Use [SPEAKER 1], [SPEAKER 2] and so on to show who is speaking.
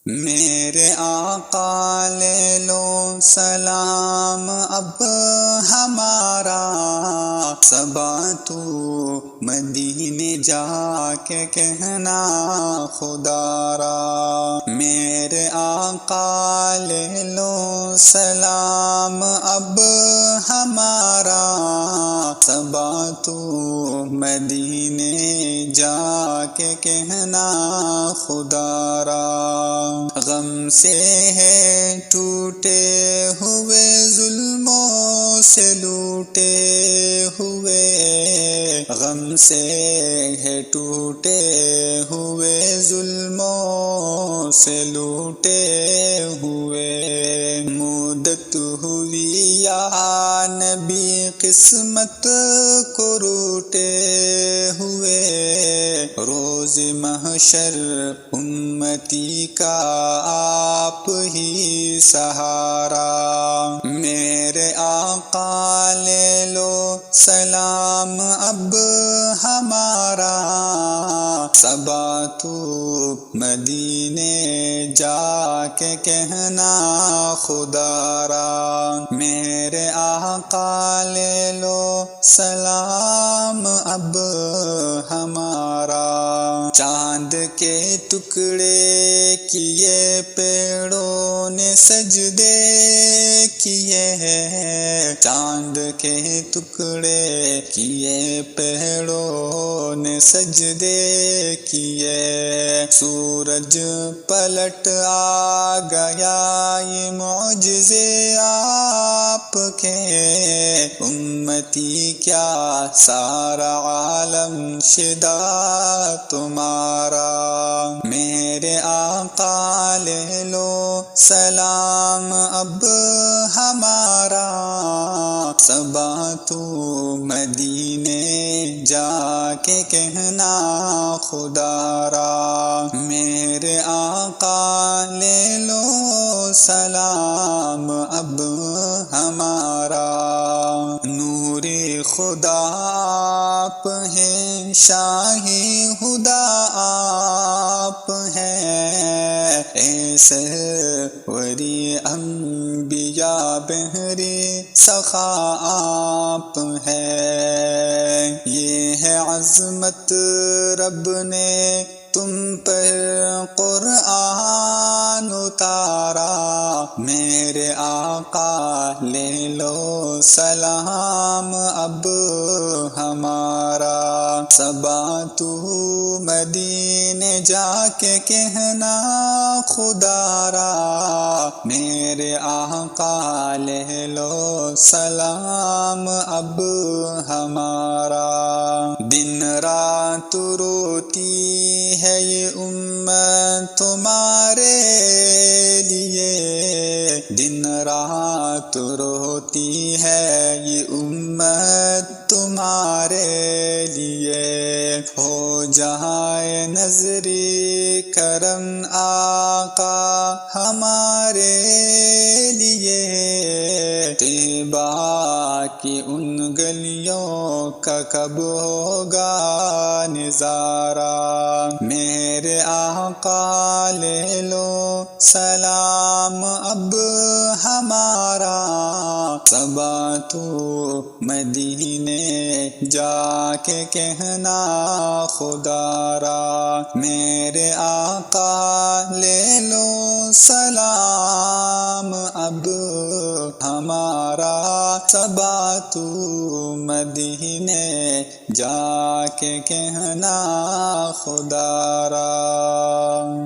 [SPEAKER 1] میرے آقا لے لو سلام اب ہمارا، صبا تو مدینے جا کے کہنا خدا را۔ میرے آقا لے لو سلام اب ہمارا، صبا تو مدینے جا کے کہنا خدا را۔ غم سے ہے ٹوٹے ہوئے، ظلموں سے لوٹے ہوئے، غم سے ہے ٹوٹے ہوئے، ظلموں سے لوٹے ہوئے۔ مدت ہوئی یا نبی قسمت کو روٹے ہوئے، روز محشر امتی کا آپ ہی سہارا۔ میرے آقا لے لو سلام اب ہمارا، صبا تو مدینے جا کے کہنا خدا را۔ میرے آقا لے لو سلام اب ہمارا۔ چاند کے ٹکڑے کیے پیڑوں نے سجدے کیے ہیں، چاند کے ٹکڑے کیے پیڑوں نے سجدے کیے، سورج پلٹ آ گیا یہ معجزے آپ کے، امتی کیا سارا عالم شدا تمہارا۔ میرے آقا لے لو سلام اب ہمارا، صبا تو مدینے جا کے کہنا خدا را۔ میرے آقا لے لو سلام اب ہمارا۔ نور خدا آپ ہیں، شاہی خدا آپ ہیں، ایسے وری انبیاء بہری سخا آپ ہیں۔ یہ ہے عظمت رب نے تم پر قرآن اتارا، میرے آقا لے لو سلام اب ہمارا، صبا تو مدینے جا کے کہنا خدا را۔ میرے آقا لے لو سلام اب ہمارا۔ دن رات روتی ہے یہ امت تمہارے لیے، دن رات روتی ہے یہ امت تمہارے لیے، ہو جہاں نظری کرم آقا ہمارے لیے، طیبہ کی ان گلیوں کا کب ہوگا نظارہ۔ میرے آقا لے لو سلام اب ہمارا، صبا تو مدینے جا کے کہنا خدا را۔ میرے آقا لے لو سلام اب ہمارا، صبا تو مدینے جا کے کہنا خدا را۔